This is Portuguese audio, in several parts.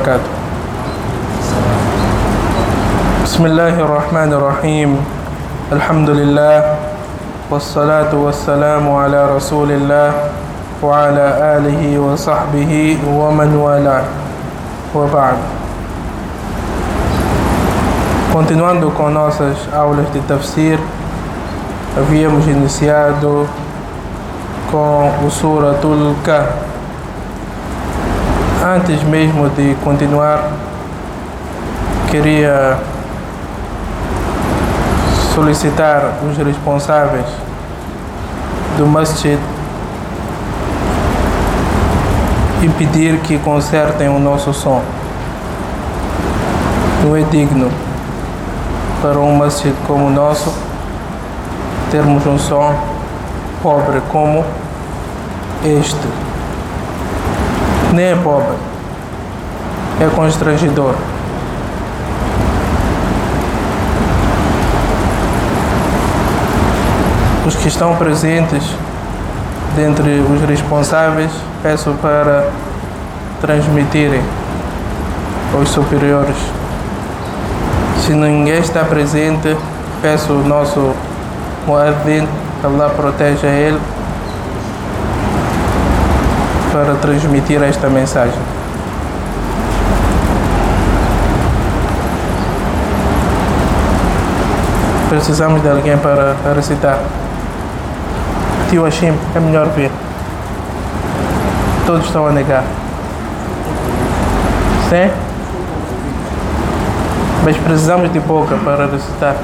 وبركاته. بسم الله الرحمن الرحيم. الحمد لله والصلاة والسلام على رسول الله وعلى آله وصحبه ومن والاه وبعد. Continuando com nossas aulas de tafsir, havíamos iniciado com o Suratul Kahf. Antes mesmo de continuar, queria solicitar os responsáveis do masjid e pedir que consertem o nosso som. Não é digno para um masjid como o nosso termos um som pobre como este. Nem é pobre, é constrangedor. Os que estão presentes, dentre os responsáveis, peço para transmitirem aos superiores. Se ninguém está presente, peço o nosso muaddin, que Allah proteja ele, para transmitir esta mensagem. Precisamos de alguém para recitar. Tio Hashim, é melhor ver. Todos estão a negar. Sim? Mas precisamos de boca para recitar.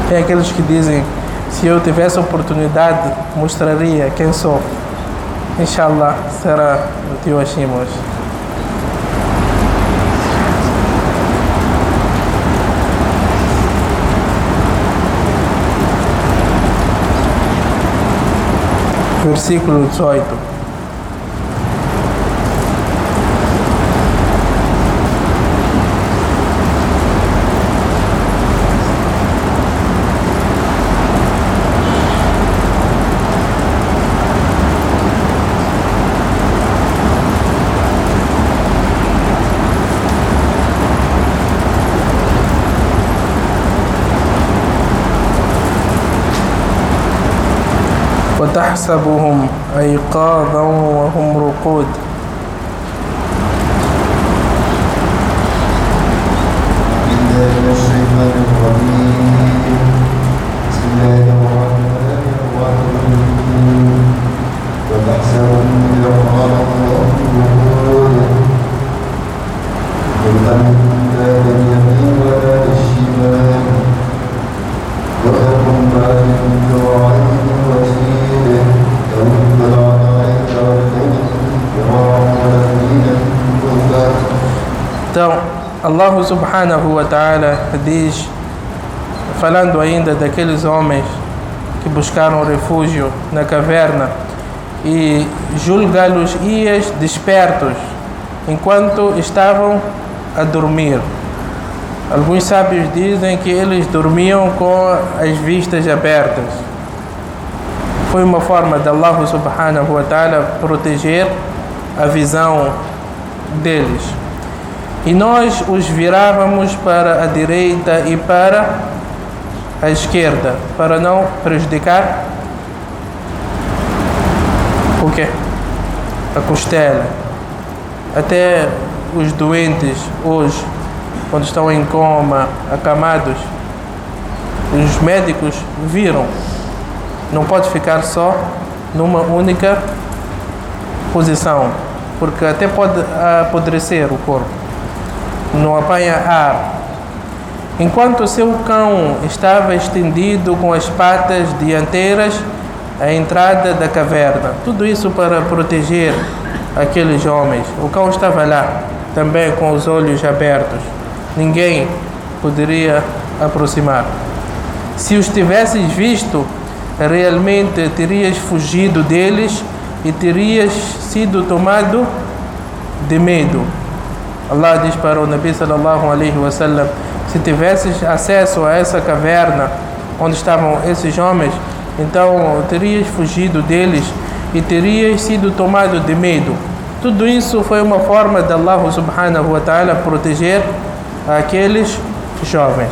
Tem aqueles que dizem, se eu tivesse oportunidade, mostraria quem sou. Inshallah, será o tio Hashim hoje. Versículo 18. وتحسبهم أيقاظا وهم رقود Então, Allah subhanahu wa ta'ala diz, falando ainda daqueles homens que buscaram refúgio na caverna e julgá-los ias despertos enquanto estavam a dormir. Alguns sábios dizem que eles dormiam com as vistas abertas. Foi uma forma de Allah subhanahu wa ta'ala proteger a visão deles. E nós os virávamos para a direita e para a esquerda, para não prejudicar o quê? A costela. Até os doentes hoje, quando estão em coma, acamados, os médicos viram. Não pode ficar só numa única posição, porque até pode apodrecer o corpo. Não apanha ar. Enquanto seu cão estava estendido com as patas dianteiras a entrada da caverna. Tudo isso para proteger aqueles homens. O cão estava lá, também com os olhos abertos. Ninguém poderia aproximar. Se os tivesses visto, realmente terias fugido deles e terias sido tomado de medo. Allah diz para o Nabi sallallahu alaihi wasallam: se tivesses acesso a essa caverna onde estavam esses homens, então terias fugido deles e terias sido tomado de medo. Tudo isso foi uma forma de Allah subhanahu wa ta'ala proteger aqueles jovens.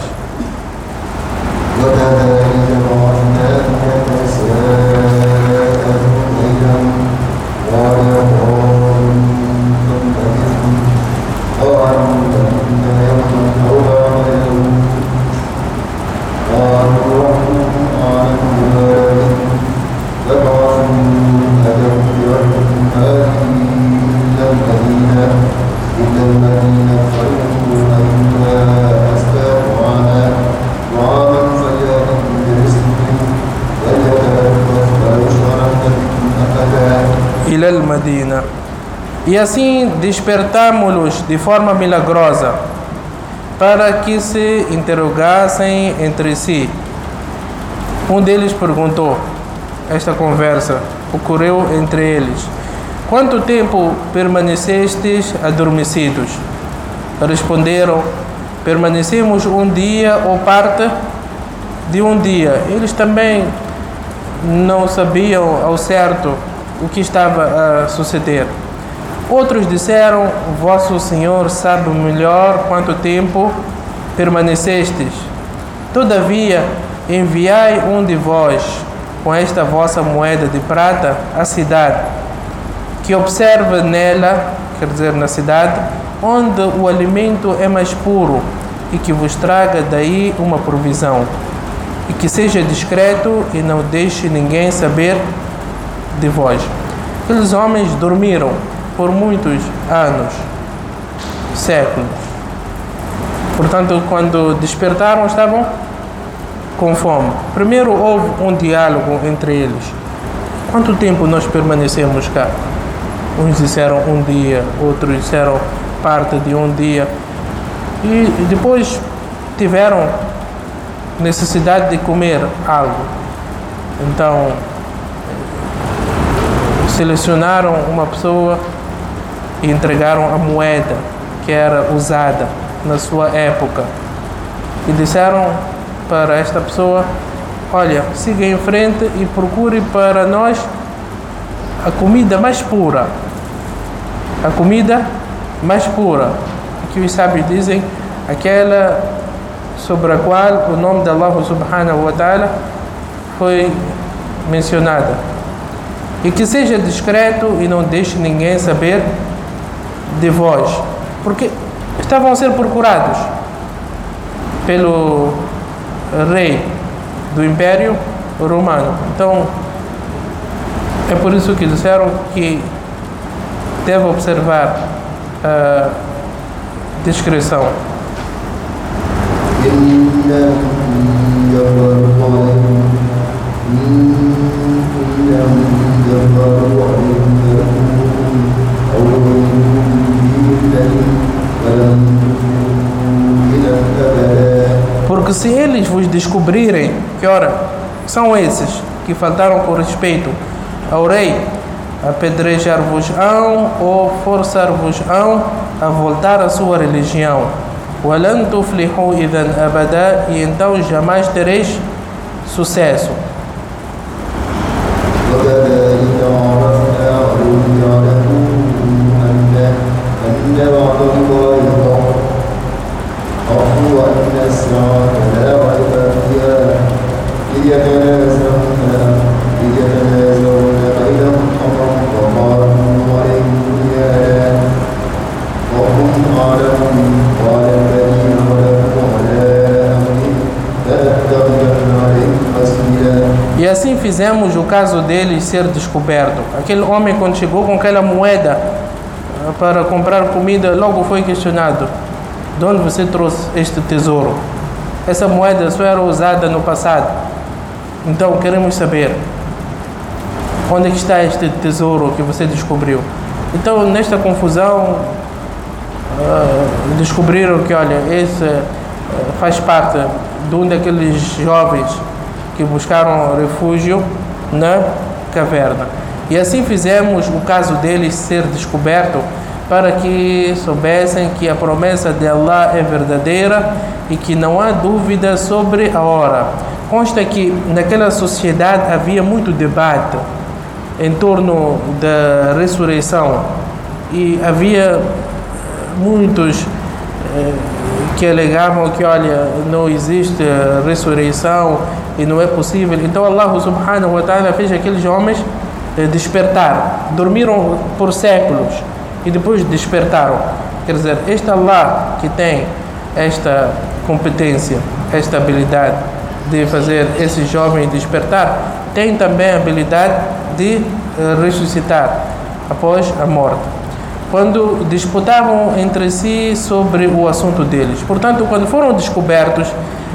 E assim despertámos-los de forma milagrosa, para que se interrogassem entre si. Um deles perguntou, esta conversa ocorreu entre eles: quanto tempo permanecestes adormecidos? Responderam: permanecemos um dia ou parte de um dia. Eles também não sabiam ao certo o que estava a suceder. Outros disseram: vosso Senhor sabe melhor quanto tempo permanecestes. Todavia, enviai um de vós com esta vossa moeda de prata à cidade, que observe nela, quer dizer, na cidade, onde o alimento é mais puro, e que vos traga daí uma provisão, e que seja discreto e não deixe ninguém saber de vós. Aqueles homens dormiram por muitos anos, séculos. Portanto, quando despertaram, estavam com fome. Primeiro houve um diálogo entre eles: quanto tempo nós permanecemos cá? Uns disseram um dia, outros disseram parte de um dia. E depois tiveram necessidade de comer algo. Então selecionaram uma pessoa e entregaram a moeda que era usada na sua época, e disseram para esta pessoa: olha, siga em frente e procure para nós a comida mais pura. A comida mais pura, que os sábios dizem, aquela sobre a qual o nome de Allah subhanahu wa ta'ala foi mencionado. E que seja discreto e não deixe ninguém saber de vós, porque estavam a ser procurados pelo rei do Império Romano. Então é por isso que disseram que deve observar a discrição. Porque se eles vos descobrirem que, ora, são esses que faltaram com respeito ao rei, apedrejar-vos-ão ou forçar-vos-ão a voltar à sua religião. وَلَنْ تُفْلِحُوا إِذًا أَبَدًا, e então jamais tereis sucesso. E assim fizemos o caso dele ser descoberto. Aquele homem, quando chegou com aquela moeda para comprar comida, logo foi questionado: de onde você trouxe este tesouro? Essa moeda só era usada no passado, então queremos saber. Onde é que está este tesouro que você descobriu? Então, nesta confusão, descobriram que, olha, esse faz parte de um daqueles jovens que buscaram refúgio na caverna. E assim fizemos o caso deles ser descoberto, para que soubessem que a promessa de Allah é verdadeira e que não há dúvida sobre a hora. Consta que naquela sociedade havia muito debate em torno da ressurreição, e havia muitos que alegavam que, olha, não existe ressurreição e não é possível. Então Allah subhanahu wa ta'ala fez aqueles homens despertar. Dormiram por séculos e depois despertaram. Quer dizer, este Allah que tem esta competência, esta habilidade de fazer esses jovens despertar, tem também a habilidade de ressuscitar após a morte, quando disputavam entre si sobre o assunto deles. Portanto, quando foram descobertos,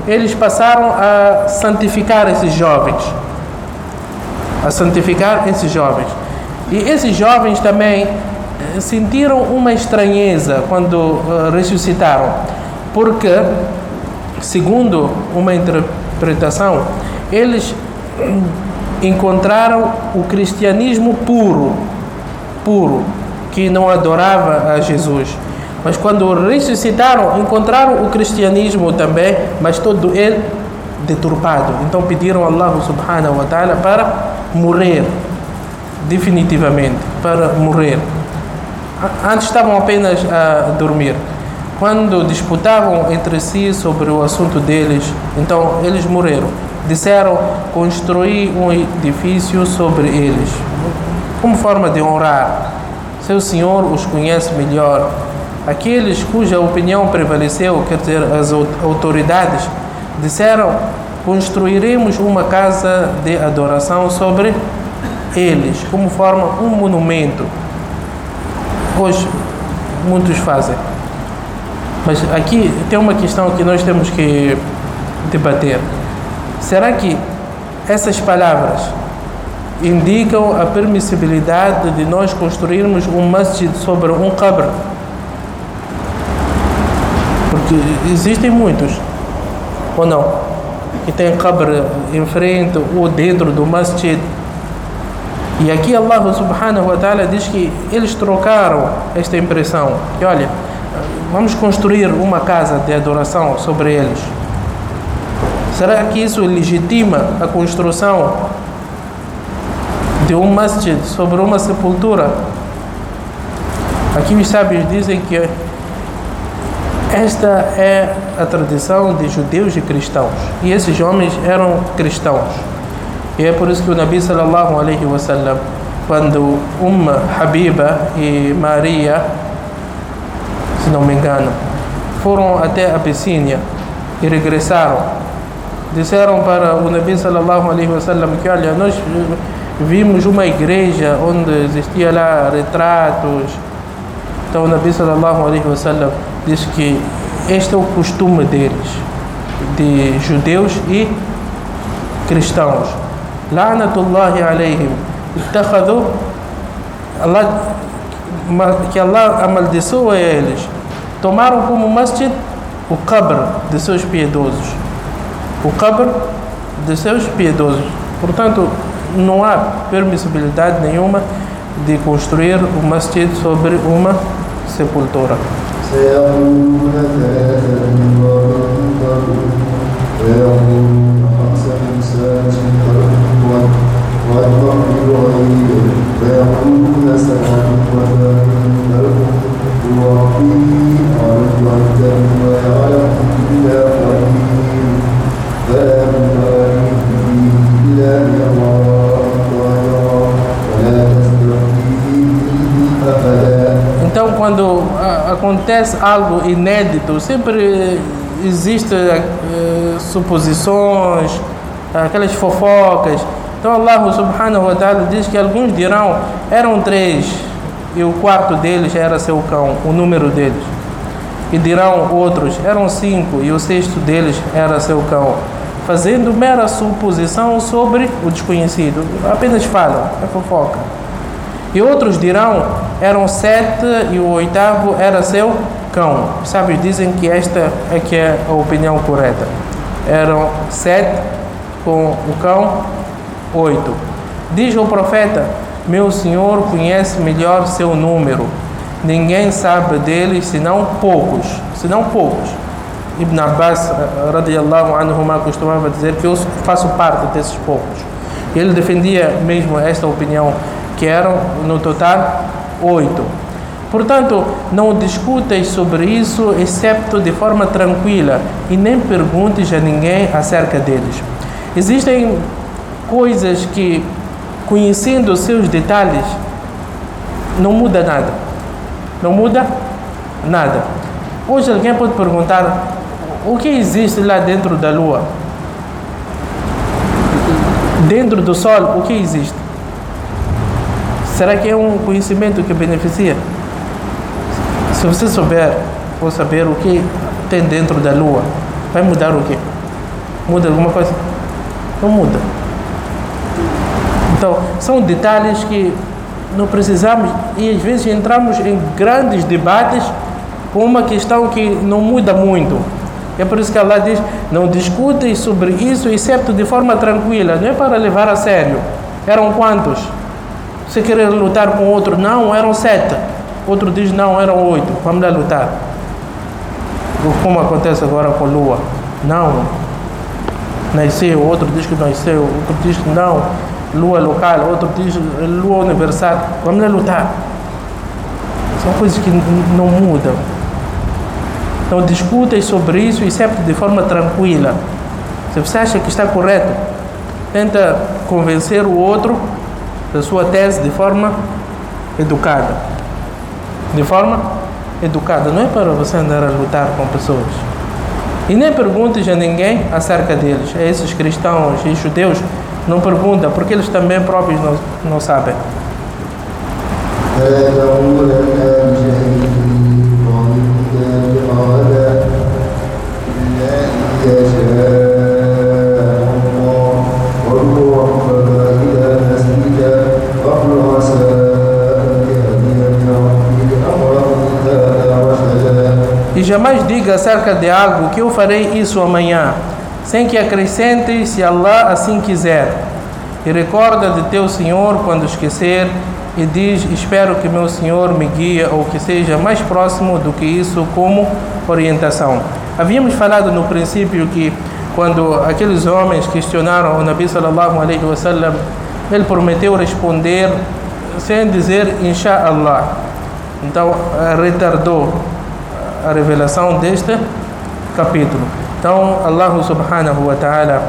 eles passaram a santificar esses jovens. E esses jovens também sentiram uma estranheza quando ressuscitaram, porque, segundo uma interpretação, eles encontraram o cristianismo puro, que não adorava a Jesus. Mas quando ressuscitaram, encontraram o cristianismo também, mas todo ele deturpado. Então pediram a Allah subhanahu wa ta'ala para morrer, definitivamente, para morrer. Antes estavam apenas a dormir. Quando disputavam entre si sobre o assunto deles, então eles morreram. Disseram construir um edifício sobre eles, como forma de honrar. Seu Senhor os conhece melhor. Aqueles cuja opinião prevaleceu, quer dizer, as autoridades, disseram: construiremos uma casa de adoração sobre eles, como forma um monumento. Hoje muitos fazem. Mas aqui tem uma questão que nós temos que debater. Será que essas palavras indicam a permissibilidade de nós construirmos um masjid sobre um qabr? Porque existem muitos, ou não, que tem qabr em frente ou dentro do masjid. E aqui Allah subhanahu wa ta'ala diz que eles trocaram esta impressão, que olha, vamos construir uma casa de adoração sobre eles. Será que isso legitima a construção de um masjid sobre uma sepultura? Aqui os sábios dizem que esta é a tradição de judeus e cristãos, e esses homens eram cristãos. E é por isso que o Nabi sallallahu alaihi wasallam, quando Habiba e Maria, se não me engano, foram até a Abissínia e regressaram, disseram para o Nabi sallallahu alaihi wasallam que, olha, nós vimos uma igreja onde existia lá retratos. Então o Nabi sallallahu alaihi wasallam diz que este é o costume deles, de judeus e cristãos. La'natullahi alaihim ittakhadhu, que Allah amaldiçoa eles, tomaram como masjid o qabr de seus piedosos. O qabr de seus piedosos. Portanto, não há permissibilidade nenhuma de construir o masjid sobre uma sepultura. Então, quando acontece algo inédito, sempre existem suposições, aquelas fofocas. Então Allah subhanahu wa ta'ala diz que alguns dirão: eram 3 e o quarto deles era seu cão, o número deles. E dirão outros: eram 5 e o 6º deles era seu cão. fazendo mera suposição sobre o desconhecido. Apenas falam, é fofoca. E outros dirão, eram 7 e o 8º era seu cão. Os sábios dizem que esta é que é a opinião correta. Eram 7 com o cão 8. Diz o profeta, meu Senhor conhece melhor seu número. Ninguém sabe deles senão poucos. Ibn Abbas, radiyallahu anhu, costumava dizer que eu faço parte desses poucos. Ele defendia mesmo esta opinião, que eram no total 8. Portanto, não discutas sobre isso, excepto de forma tranquila, e nem perguntes a ninguém acerca deles. Existem coisas que, conhecendo os seus detalhes, não muda nada. Não muda nada. Hoje alguém pode perguntar, o que existe lá dentro da Lua? Dentro do Sol, o que existe? Será que é um conhecimento que beneficia? Se você souber ou saber o que tem dentro da Lua, vai mudar o quê? Muda alguma coisa? Não muda. Então, são detalhes que não precisamos, e às vezes entramos em grandes debates com uma questão que não muda muito. É por isso que Allah diz, não discutem sobre isso, exceto de forma tranquila, não é para levar a sério. Eram quantos? Você querer lutar com outro? Não, eram 7. Outro diz, não, eram 8. Vamos lá lutar. Como acontece agora com a Lua. Não, nasceu. Outro diz que nasceu. Outro diz que não, Lua local. Outro diz Lua universal. Vamos lá lutar. São coisas que não mudam. Não discutem sobre isso, exceto de forma tranquila. Se você acha que está correto, tenta convencer o outro da sua tese de forma educada. De forma educada. Não é para você andar a lutar com pessoas. E nem perguntes a ninguém acerca deles. A esses cristãos e judeus, não pergunta, porque eles também próprios não sabem. E jamais diga acerca de algo que eu farei isso amanhã, sem que acrescente, se Allah assim quiser. E recorda de teu Senhor quando esquecer, e diz, espero que meu Senhor me guie, ou que seja mais próximo do que isso como orientação. Havíamos falado no princípio que quando aqueles homens questionaram o Nabi sallallahu alaihi wasallam, ele prometeu responder sem dizer Insha'Allah. Então retardou a revelação deste capítulo. Então Allah subhanahu wa ta'ala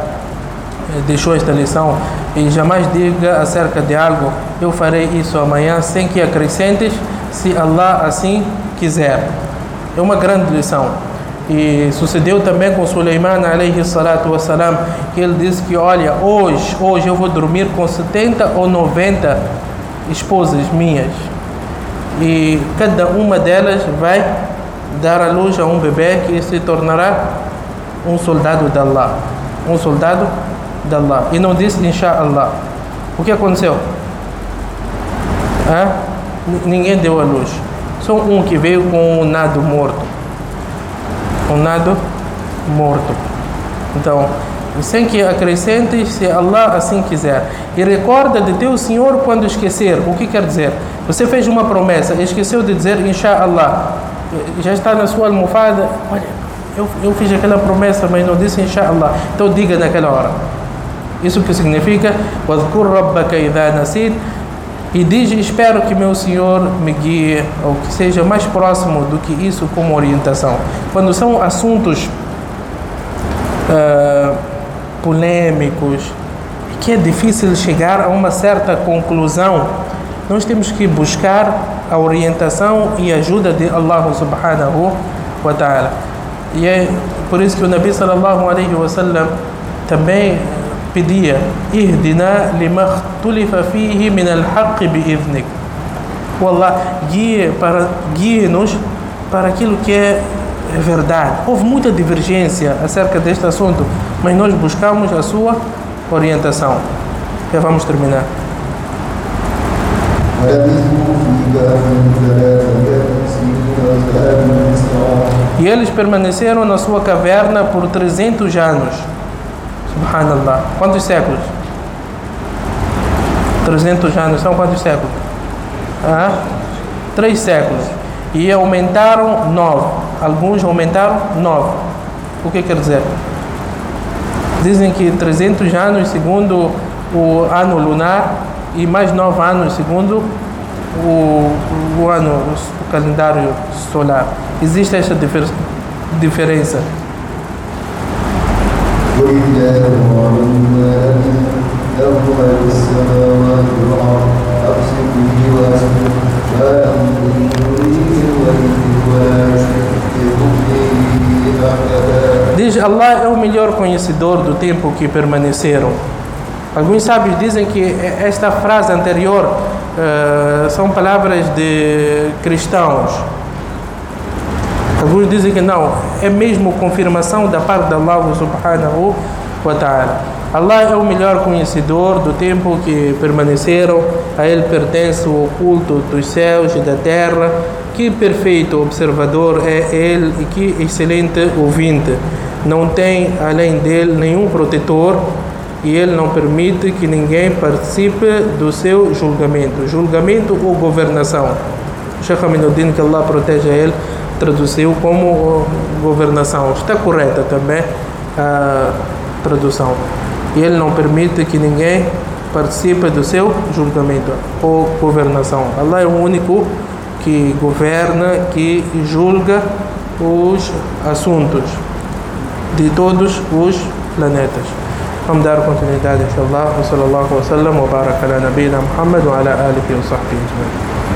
deixou esta lição, e jamais diga acerca de algo, eu farei isso amanhã, sem que acrescentes, se Allah assim quiser. É uma grande lição. E sucedeu também com Sulaiman alayhi salatu wassalam, que ele disse que, olha, hoje eu vou dormir com 70 ou 90 esposas minhas, e cada uma delas vai dar à luz a um bebê que se tornará um soldado de Allah. Um soldado de Allah. E não disse Insha'Allah. O que aconteceu? Ninguém deu à luz. Só um que veio com um nado morto. Um nado morto. Então, sem que acrescentes, se Allah assim quiser. E recorda de teu Senhor quando esquecer. O que quer dizer? Você fez uma promessa, esqueceu de dizer Insha'Allah. Já está na sua almofada. Olha, eu fiz aquela promessa, mas não disse Insha'Allah. Então diga naquela hora. Isso que significa وَذْكُرْ رَبَّكَ إِذَا نَسِيتَ. E diz, espero que meu Senhor me guie, ou que seja mais próximo do que isso como orientação. Quando são assuntos polêmicos, que é difícil chegar a uma certa conclusão, nós temos que buscar a orientação e ajuda de Allah subhanahu wa ta'ala. E é por isso que o Nabi sallallahu alaihi wasallam também pedia, ihdina lima ikhtulifa fihi min al-haqq bi'idhnik. O Allah guie-nos para aquilo que é é verdade. Houve muita divergência acerca deste assunto, mas nós buscamos a sua orientação. Já vamos terminar. E eles permaneceram na sua caverna por 300 anos. Subhanallah. Quantos séculos? 300 anos são quantos séculos? 3 séculos. E aumentaram 9. Alguns aumentaram 9. O que quer dizer? Dizem que 300 anos segundo o ano lunar e mais 9 anos segundo o ano, o calendário solar. Existe essa diferença. Diz, Allah é o melhor conhecedor do tempo que permaneceram. Alguns sábios dizem que esta frase anterior são palavras de cristãos. Alguns dizem que não, é mesmo confirmação da parte de Allah subhanahu wa ta'ala. Allah é o melhor conhecedor do tempo que permaneceram, a Ele pertence o oculto dos céus e da terra. Que perfeito observador é Ele e que excelente ouvinte. Não tem além dele nenhum protetor e Ele não permite que ninguém participe do seu julgamento. Julgamento ou governação. O Sheikh Aminuddin, que Allah proteja ele, traduziu como governação. Está correta também a tradução. E Ele não permite que ninguém participe do seu julgamento ou governação. Allah é o único que governa, que julga os assuntos de todos os planetas. Vamos dar continuidade, inshallah. Wa sallallahu wa sallam wa baraka ala nabiyina Muhammad wa ala alihi wa sahbihi ajma'in.